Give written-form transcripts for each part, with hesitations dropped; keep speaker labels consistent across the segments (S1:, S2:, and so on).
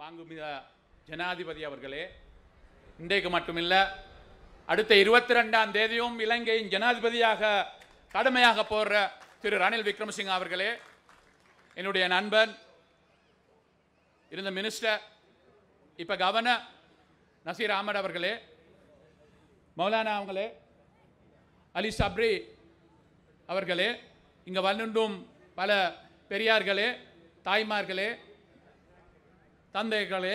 S1: மாண்புமிகு ஜனாதிபதி அவர்களே, இன்றைக்கு மட்டுமில்லை, அடுத்த 22ஆம் தேதியும் இலங்கையின் ஜனாதிபதியாக கடமையாக போற திரு ரணில் விக்ரமசிங்க அவர்களே, என்னுடைய நண்பன், இருந்த மினிஸ்டர், இப்ப கவர்னர் நசீர் அஹமத் அவர்களே, மௌலானா அவங்களே, அலி சப்ரி அவர்களே, இங்க வந்தும் பல பெரியார்களே, தாய்மார்களே, தந்தைகளே,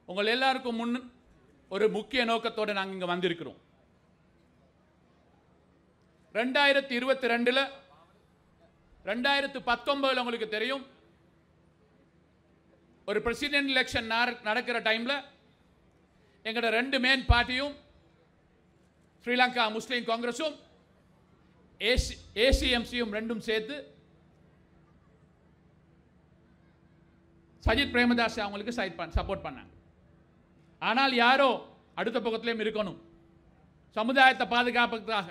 S1: உங்கள் எல்லாருக்கும் முன் ஒரு முக்கிய நோக்கத்தோடு நாங்கள் இங்கே வந்திருக்கிறோம். 2022 2019 உங்களுக்கு தெரியும், ஒரு பிரசிடென்ட் எலெக்ஷன் நடக்கிற டைம்ல எங்களோட 2 மெயின் பார்ட்டியும் ஸ்ரீலங்கா முஸ்லீம் காங்கிரஸும் ஏசிஎம்சியும் ரெண்டும் சேர்த்து சஜித் பிரேமதாஸ் அவங்களுக்கு சப்போர்ட் பண்ணாங்க. ஆனால் யாரோ அடுத்த பக்கத்திலேயும் இருக்கணும், சமுதாயத்தை பாதுகாப்புக்காக,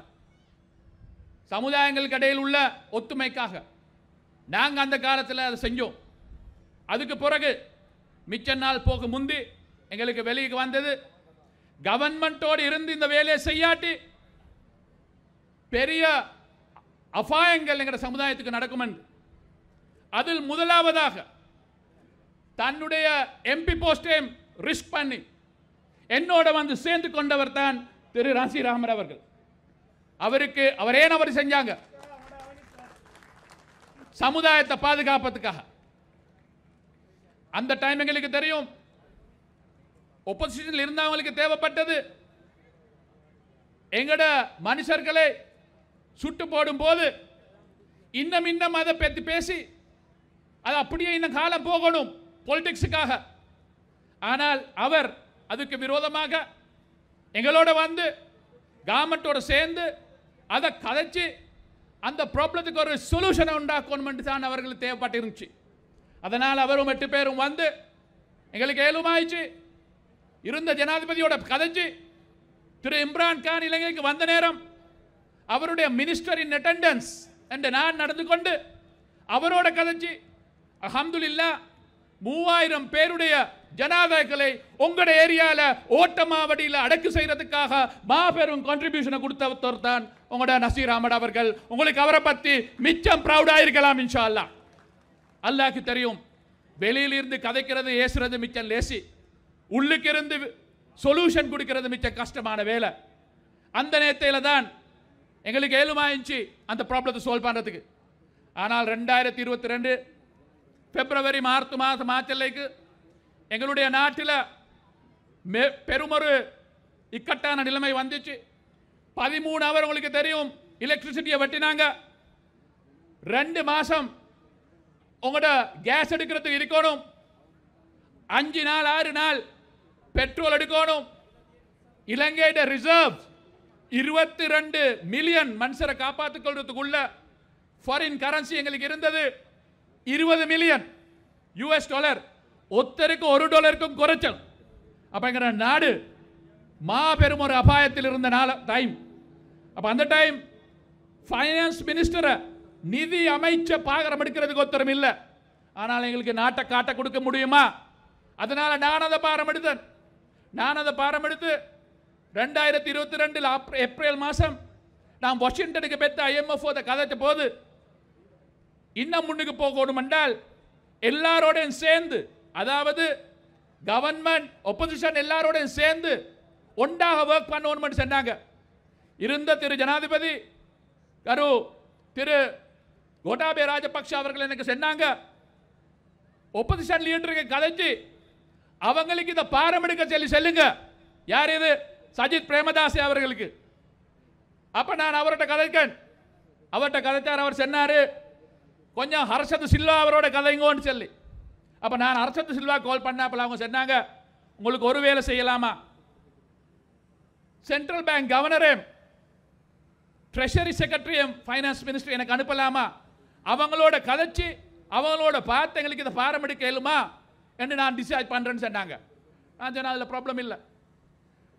S1: சமுதாயங்களுக்கு இடையில் உள்ள ஒத்துமைக்காக நாங்கள் அந்த காலத்தில் அதை செஞ்சோம். அதுக்கு பிறகு மிச்ச நாள் போக முந்தி எங்களுக்கு வெளியே வந்தது, கவர்மெண்டோடு இருந்து இந்த வேலையை செய்யாட்டி பெரிய அபாயங்கள் எங்கள் சமுதாயத்துக்கு நடக்கும் என்று. அதில் முதலாவதாக தன்னுடைய எம்பி போஸ்டையும் ரிஸ்க் பண்ணி என்னோட வந்து சேர்ந்து கொண்டவர் தான் திரு நசீர் அஹமத் அவர்கள். அவர் ஏன் அவர் செஞ்சாங்க? சமுதாயத்தை பாதுகாப்பதுக்காக. அந்த டைம் எங்களுக்கு தெரியும், ஒப்போசிஷனில் இருந்தவங்களுக்கு தேவைப்பட்டது எங்கட மனுஷர்களை சுட்டு போடும் போது இன்னும் அதை பற்றி பேசி அது அப்படியே இன்னும் காலம் போகணும் பொலிட்டிக்ஸுக்காக. ஆனால் அவர் அதுக்கு விரோதமாக எங்களோட வந்து கவர்மெண்டோட சேர்ந்து அதை கதைச்சு அந்த ப்ராப்ளத்துக்கு ஒரு சொல்யூஷனை உண்டாக்கணும் தான் அவர்களுக்கு தேவைப்பட்டிருந்துச்சு. அதனால் அவரும் 8 பேரும் வந்து எங்களுக்கு ஏழுமாயிடுச்சு. இருந்த ஜனாதிபதியோட கதைச்சு திரு இம்ரான் கான் இலங்கைக்கு வந்த நேரம் அவருடைய மினிஸ்டர் இன் அட்டெண்டன்ஸ் என்று நான் நடந்து கொண்டு அவரோட கதைச்சு அல்ஹம்துலில்லாஹ் 3000 பேருடைய ஜனாதாக்களை உங்களுடைய ஏரியால ஓட்டமாவடியில் அடக்கு செய்யறதுக்காக மாபெரும் கான்ட்ரிபியூஷனை கொடுத்தவர் தான் உங்களோட நசீர் அஹமத் அவர்கள். உங்களுக்கு அவரை பத்தி மிச்சம் ப்ரௌடா இருக்கலாம் இன்ஷா அல்லாஹ். அல்லாஹ்க்கு தெரியும், வெளியில இருந்து கதைக்கிறது ஏசுறது மிச்சம் லேசி, உள்ளுக்கு இருந்து சொல்யூஷன் கொடுக்கிறது மிச்சம் கஷ்டமான வேலை. அந்த நேரத்தில் தான் எங்களுக்கு ஏழுமாயிடுச்சு அந்த ப்ராப்ளத்தை சால்வ் பண்றதுக்கு. ஆனால் 2022 பிப்ரவரி மார்ச்லைக்கு எங்களுடைய நாட்டில் பெருமொரு இக்கட்டான நிலைமை வந்துச்சு. 13 ஹவர் உங்களுக்கு தெரியும் எலக்ட்ரிசிட்டியை வெட்டினாங்க. 2 மாசம் உங்களோட கேஸ் எடுக்கிறதுக்கு இருக்கணும், 5 நாள் 6 நாள் பெட்ரோல் எடுக்கணும். இலங்கையோட ரிசர்வ் 22 மில்லியன் மனுஷரை காப்பாற்றிக் கொள்றதுக்குள்ள ஃபாரின் கரன்சி எங்களுக்கு இருந்தது 20 மில்லியன் US டாலர். ஒருத்தருக்கு $1 குறைச்சல். அப்ப எங்க நாடு மாபெரும் ஒரு அபாயத்தில் இருந்த டைம். அப்ப அந்த டைம் ஃபைனான்ஸ் மினிஸ்டரை, நிதி அமைச்ச பாகரம் எடுக்கிறதுக்கு ஒருத்தரும் இல்லை. ஆனால் எங்களுக்கு நாட்டை காட்ட கொடுக்க முடியுமா? அதனால நான் அதை பாரம் எடுத்தேன். நான் அதை பாரம் எடுத்து 2022 ஏப்ரல் மாதம் நான் வாஷிங்டனுக்கு பெற்ற IMF கதைச்ச போது இன்னும் முன்னுக்கு போகணும் என்றால் எல்லாரோடையும் சேர்ந்து, அதாவது கவர்மெண்ட் ஒப்போசிஷன் எல்லாரோடையும் சேர்ந்து ஒன்றாக ஒர்க் பண்ணணும் சொன்னாங்க. இருந்த திரு ஜனாதிபதி திரு கோட்டாபய ராஜபக்ஷ அவர்கள் எனக்கு சொன்னாங்க, ஒப்போசிஷன் லீடருக்கு கதைச்சு அவங்களுக்கு இதை பாரம் எடுக்க சொல்லி சொல்லுங்க. யார் இது? சஜித் பிரேமதாஸ் அவர்களுக்கு. அப்ப நான் அவர்கிட்ட கதைச்சார். அவர் சொன்னாரு, கொஞ்சம் ஹர்ஷத் சில்வா அவரோட கதைங்கன்னு சொல்லி. அப்ப நான் ஹர்ஷத் சில்வா கால் பண்ணப்பல அவங்க சொன்னாங்க, உங்களுக்கு ஒரு வேலை செய்யலாமா, சென்ட்ரல் பேங்க் கவர்னரையும் ட்ரெஷரி செக்ரட்டரியும் ஃபைனான்ஸ் மினிஸ்டர் எனக்கு அனுப்பலாமா, அவங்களோட கதைச்சு அவங்களோட பார்த்து எங்களுக்கு இதை பாரம் எடுக்க இயலுமா என்று நான் டிசைட் பண்றேன்னு சொன்னாங்க. நான் சொன்னேன் அதில் ப்ராப்ளம் இல்லை.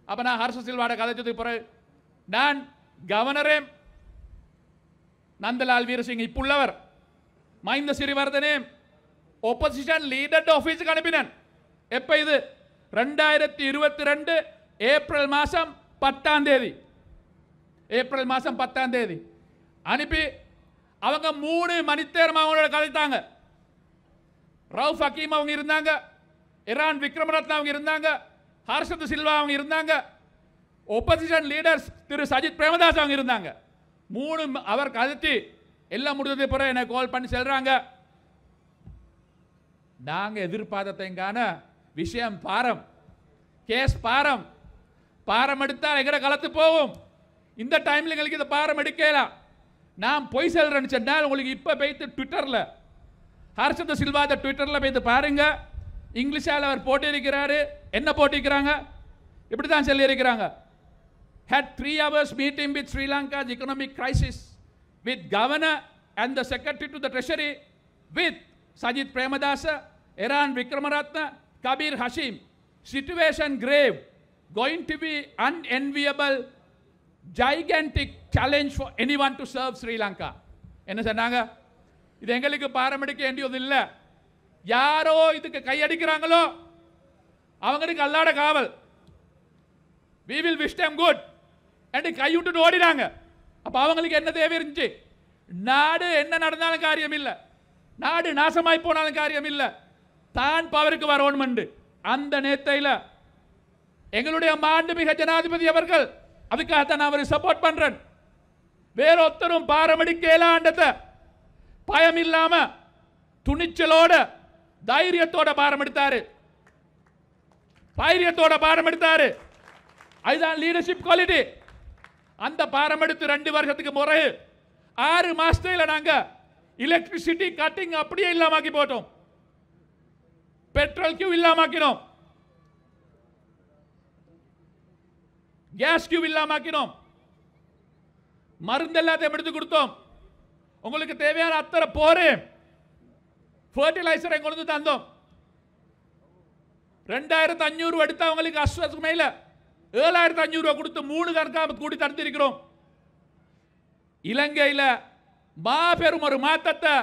S1: அப்ப நான் ஹர்ஷத் சில்வாட கதைச்சதுக்கு பிறகு நான் கவர்னரையும் நந்தலால் வீரசிங் இப்போ உள்ளவர் மஹிந்த சிறிவர்தனே ஒப்போசிஷன் லீடர் ஆஃபீஸுக்கு அனுப்பினேன். எப்போ இது? 2022 ஏப்ரல் மாதம் 10ஆம் தேதி. ஏப்ரல் மாதம் 10ஆம் தேதி அனுப்பி அவங்க 3 மணித்தேரம் அவங்களோட கலைத்தாங்க. ரவுஃப் ஹக்கீம் அவங்க இருந்தாங்க, இரான் விக்ரமரத்ன அவங்க இருந்தாங்க, ஹர்ஷத் சில்வா அவங்க இருந்தாங்க, ஒப்போசிஷன் லீடர்ஸ் திரு சஜித் பிரேமதாஸ் அவங்க இருந்தாங்க. 3 அவர் கதைச்சி எல்லாம் முடிஞ்சது பிறகு எனக்கு கால் பண்ணி சொல்றாங்க, நாங்கள் எதிர்பார்த்தங்கான விஷயம் பாரம், கேஸ் பாரம், பாரம் எடுத்தால் எங்கட களத்து போவோம். இந்த டைமில் எங்களுக்கு இதை பாரம் எடுக்கலாம். நான் பொய் சொல்றேன்னு சொன்னால் உங்களுக்கு இப்போ போய்த்து ட்விட்டரில் ஹர்ஷத் சில்வா ட்விட்டரில் போய்த்து பாருங்க. இங்கிலீஷால் அவர் போட்டிருக்கிறாரு. என்ன போட்டிருக்கிறாங்க? இப்படி தான் சொல்லியிருக்கிறாங்க. had 3 hours meeting with Sri Lanka's economic crisis with governor and the secretary to the treasury with Sajith Premadasa, Iran Vikramaratna, Kabir Hashim. Situation grave, going to be unenviable, gigantic challenge for anyone to serve Sri Lanka. என்ன சொன்னாங்க? இது எங்களுக்கு பாரமெடுக்க வேண்டியது இல்லை. யாரோ இதுக்கு கையடிக்கிறாங்களோ அவங்களுக்கு அல்லாட காவல். we will wish them good and கைவிட்டு ஓடினாங்க. அப்ப அவங்களுக்கு என்ன தேவை இருந்துச்சு? நாடு என்ன நடந்தாலும் காரியம் இல்லை, நாடு நாசமாய் போனாலும் காரியம் இல்லை, தான் பவருக்கு வரணும். அந்த நேரத்தில் எங்களுடைய மாண்புமிகு ஜனாதிபதி அவர்கள், அதுக்காகத்தான் நான் அவரை சப்போர்ட் பண்றேன். வேற ஒருத்தரும் பாரமெடுக்கலாண்டத பயம் இல்லாம துணிச்சலோட தைரியத்தோட பாரம் எடுத்தாரு, தைரியத்தோட பாரம் எடுத்தாரு. அதுதான் லீடர்ஷிப் குவாலிட்டி. அந்த பாரம் எடுத்து 2 வருஷத்துக்கு முறை 6 மாசத்துல நாங்க எலக்ட்ரிசிட்டி கட்டிங் அப்படியே இல்லாமக்கி போட்டோம், பெட்ரோல் கியூ இல்லாமக்கினோம், கேஸ் கியூ இல்லாமக்கினோம், மருந்து எல்லாத்தையும் எடுத்து கொடுத்தோம். உங்களுக்கு தேவையான அத்தனை போரே ஃபர்டிலைசரை கொண்டு தந்தோம். 2500 எடுத்து அவங்களுக்கு அஸ்வத்துக்கு மேல 7500 கொடுத்து 3 கணக்காக கூடி தடுத்திருக்கிறோம். இலங்கையில் மாபெரும் ஒரு மாற்றத்தை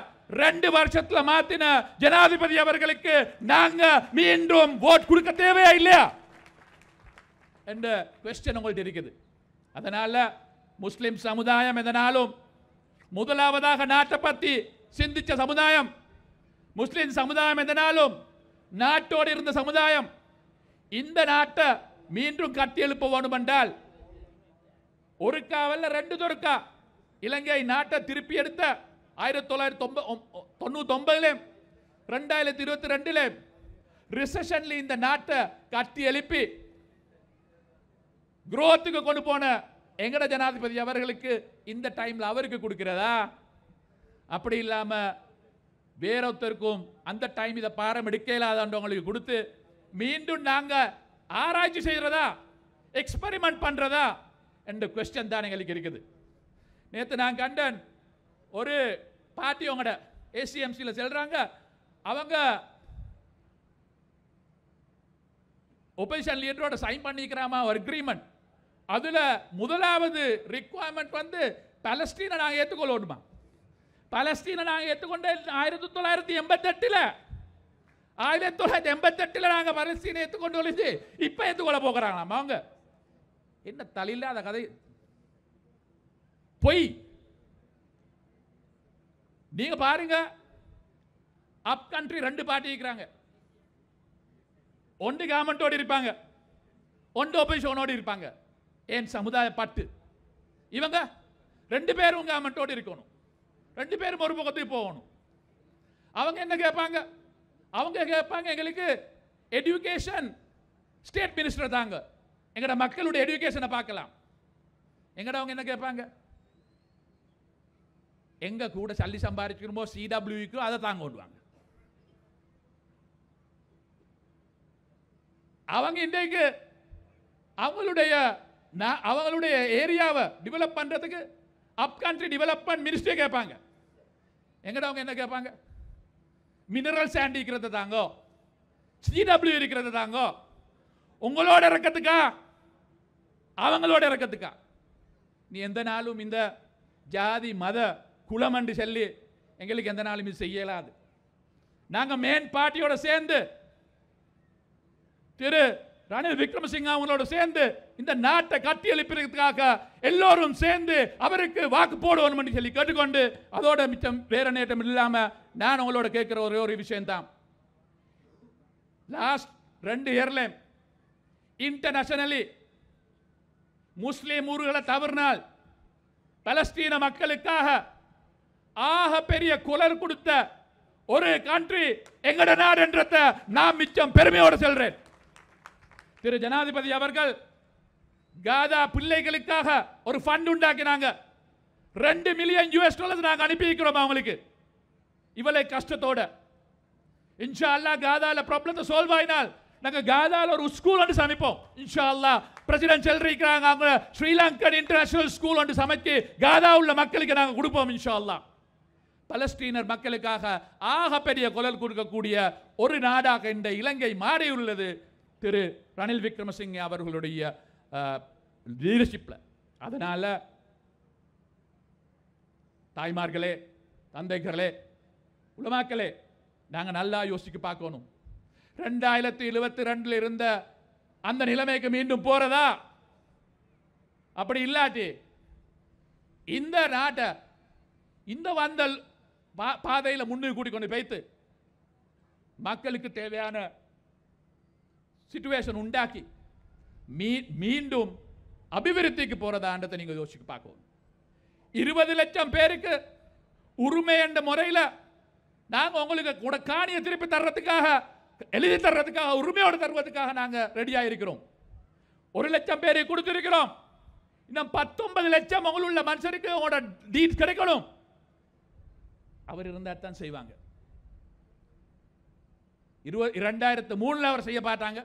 S1: 2 வருஷத்துல மாத்தின ஜனாதிபதி அவர்களுக்கு நாங்க மீண்டும் ஓட் கொடுக்க தேவையா இல்லையா என்ற क्वेश्चन உங்கள்ட்ட இருக்குது. அதனால முஸ்லிம் சமுதாயம் எதனாலும் முதலாவதாக நாட்டை பற்றி சிந்திச்ச சமுதாயம், முஸ்லிம் சமுதாயம் எதனாலும் நாட்டோடு இருந்த சமுதாயம். இந்த நாட்டை மீண்டும் கட்டி எழுப்ப வேண்டும் என்றால் ஒரு காவல்ல 2 தொருக்கா இலங்கை நாட்டை திருப்பி எடுத்த 1999 2022 ரிசெஷன்ல இந்த நாட்டை கட்டி எழுப்பி குரோத்துக்கு கொண்டு போன எங்கட ஜனாதிபதி அவர்களுக்கு இந்த டைம்ல அவருக்கு கொடுக்கிறதா? அப்படி இல்லாம வேறொருத்தருக்கும் அந்த டைம் இதை பாரம் எடுக்கலாதவங்களுக்கு கொடுத்து மீண்டும் நாங்க ஆராய்ச்சி செய்யறதா, எக்ஸ்பெரிமெண்ட் பண்றதா என்ற क्वेश्चन தான் எங்களுக்கு இருக்குது. நேற்று நான் கண்டன் ஒரு பார்ட்டி உங்களோட ஏசிஎம்சியில் சொல்றாங்க, அவங்க ஒப்போசிஷன் லீடரோட சைன் பண்ணிக்கிறாமா ஒரு அக்ரிமெண்ட். அதுல முதலாவது ரிக்வயர்மெண்ட் வந்து பாலஸ்தீனை நாங்கள் ஏற்றுக்கொள்ளணுமா. பாலஸ்தீனை நாங்கள் ஏற்றுக்கொண்ட 1988 நாங்கள் பாலஸ்தீனை ஏற்றுக்கொண்டு ஒழிச்சு இப்போ ஏற்றுக்கொள்ள போகிறாங்களாம். அவங்க என்ன தலையில்லாத கதை, பொய். நீங்க பாருங்க, அப் கண்ட்ரி 2 பார்ட்டி இருக்கிறாங்க. ஒன்று கவர்மெண்டோடு இருப்பாங்க, ஒன்று ஒப்போசிஷனோடு இருப்பாங்க. ஏன் சமுதாய பட்டு இவங்க 2 பேரும் கவர்மெண்டோடு இருக்கணும், 2 பேரும் ஒரு பக்கத்துக்கு போகணும். அவங்க என்ன கேட்பாங்க? அவங்க கேட்பாங்க எங்களுக்கு எஜுகேஷன் ஸ்டேட் மினிஸ்டர் தாங்க, எங்கட மக்களுடைய எஜுகேஷனை பார்க்கலாம். எங்கட அவங்க என்ன கேட்பாங்க? எங்க கூட சல்லி சம்பாதிக்கணுமோ சிடபிள்யூக்கு அதை தாங்க கொண்டுவாங்க. அவங்க இன்றைக்கு அவங்களுடைய ஏரியாவை டெவலப் பண்றதுக்கு அப் கண்ட்ரி டெவலப்மெண்ட் மினிஸ்டர் கேட்பாங்க. எங்கட அவங்க என்ன கேட்பாங்க? மினரல் சாண்ட் இருக்கிறது தாங்கோ, சிடபிள்யூ இருக்கிறது தாங்கோ. உங்களோட இறக்கத்துக்கா அவங்களோட இறக்கத்துக்கா? நீ எந்த நாளும் இந்த ஜாதி மத குலம் என்று சொல்லி எங்களுக்கு எந்த நாளும் இது செய்யலாது. நாங்க மேன் பார்ட்டியோட சேர்ந்து திரு ரணில் விக்ரமசிங்க அவங்களோட சேர்ந்து இந்த நாட்டை கட்டி எழுப்பிறதுக்காக எல்லோரும் சேர்ந்து அவருக்கு வாக்கு போடுவோம் சொல்லி கேட்டுக்கொண்டு அதோட மிச்சம் வேற நேட்டம் இல்லாம நான் உங்களோட கேட்கிற ஒரே ஒரு விஷயம் தான். லாஸ்ட் 2 இயர்ல இன்டர்நேஷனலி முஸ்லிம் ஊர்களை தவறினால் பலஸ்தீன மக்களுக்காக ஆக பெரிய குரல் கொடுத்த ஒரு கண்ட்ரி எங்கட நாடு என்றத நான் மிச்சம் பெருமையோடு சொல்றேன். திரு ஜனாதிபதி அவர்கள் காதா பிள்ளைகளுக்காக ஒரு ஃபண்ட் உண்டாக்கினாங்க. $2 மில்லியன் நாங்க அனுப்பி வைக்கிறோம் அவங்களுக்கு. இவளை கஷ்டத்தோட இன்ஷா அல்லாஹ் காதால ப்ராப்ளத்தை சால்வ் ஆயினால் நாங்க காதால ஒரு ஸ்கூல் ஒன்று சமைப்போம். இன்ஷா அல்லாஹ் பிரசிடென்ட் சொல்லிருக்காங்க அவங்க ஸ்ரீலங்கன் இன்டர்நேஷனல் ஸ்கூல் ஒன்று சமைச்சு காதா உள்ள மக்களுக்கு நாங்க கொடுப்போம். இன்ஷா அல்லாஹ் பலஸ்தீனர் மக்களுக்காக ஆக பெரிய குரல் கொடுக்கக்கூடிய ஒரு நாடாக இந்த இலங்கை மாறியுள்ளது திரு ரணில் விக்ரமசிங்கே அவர்களுடைய லீடர்ஷிப்ல. அதனால தாய்மார்களே, தந்தைகளே, உலமாக்களே, நாங்க நல்லா யோசிக்க பார்க்கணும். 2022 இருந்த அந்த நிலைமைக்கு மீண்டும் போறதா? அப்படி இல்லாட்டி இந்த நாட்டை இந்த வந்தல் பாதையில் முன்னுக்கு கூட்டிக்கொண்டு வைத்து மக்களுக்கு தேவையான சிச்சுவேஷன் உண்டாக்கி மீண்டும் அபிவிருத்திக்கு போறதான்றதை நீங்க யோசிச்சு பார்க்கணும். 20 லட்சம் பேருக்கு உரிமை என்ற முறையில் நாங்க உங்களுக்கு கூட காணியை திருப்பி தர்றதுக்காக எழுதி தர்றதுக்காக உரிமையோடு தருவதற்காக நாங்க ரெடியா இருக்கிறோம். 1 லட்சம் பேரை கொடுத்திருக்கிறோம். இன்னும் 19 லட்சம் உங்களுள்ள மனுஷருக்கு உங்களோட டீட் கிடைக்கணும். அவர் இருந்தா தான் செய்வாங்க. 2003 அவர் செய்ய பார்த்தாங்க,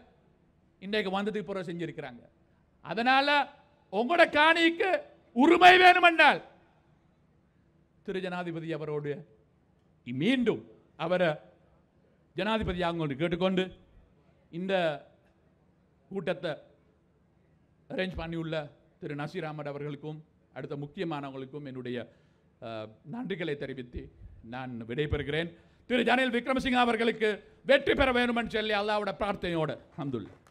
S1: இன்றைக்கு வந்ததுக்கு பிறகு செஞ்சிருக்கிறாங்க. அதனால உங்களோட காணிக்கு உரிமை வேணுமென்றால் திரு ஜனாதிபதி அவரோடு மீண்டும் அவரை ஜனாதிபதியாக கேட்டுக்கொண்டு இந்த கூட்டத்தை அரேஞ்ச் பண்ணியுள்ள திரு நசீர் அஹ்மத் அவர்களுக்கும் அடுத்த முக்கியமானவர்களுக்கும் என்னுடைய நன்றிகளை தெரிவித்து நான் விடைபெறுகிறேன். திரு ரணில் விக்ரமசிங்கே அவர்களுக்கு வெற்றி பெற வேண்டும் என்று சொல்லி அல்லாஹ்வுடைய பிரார்த்தனையோடு அல்ஹம்துலில்லாஹ்.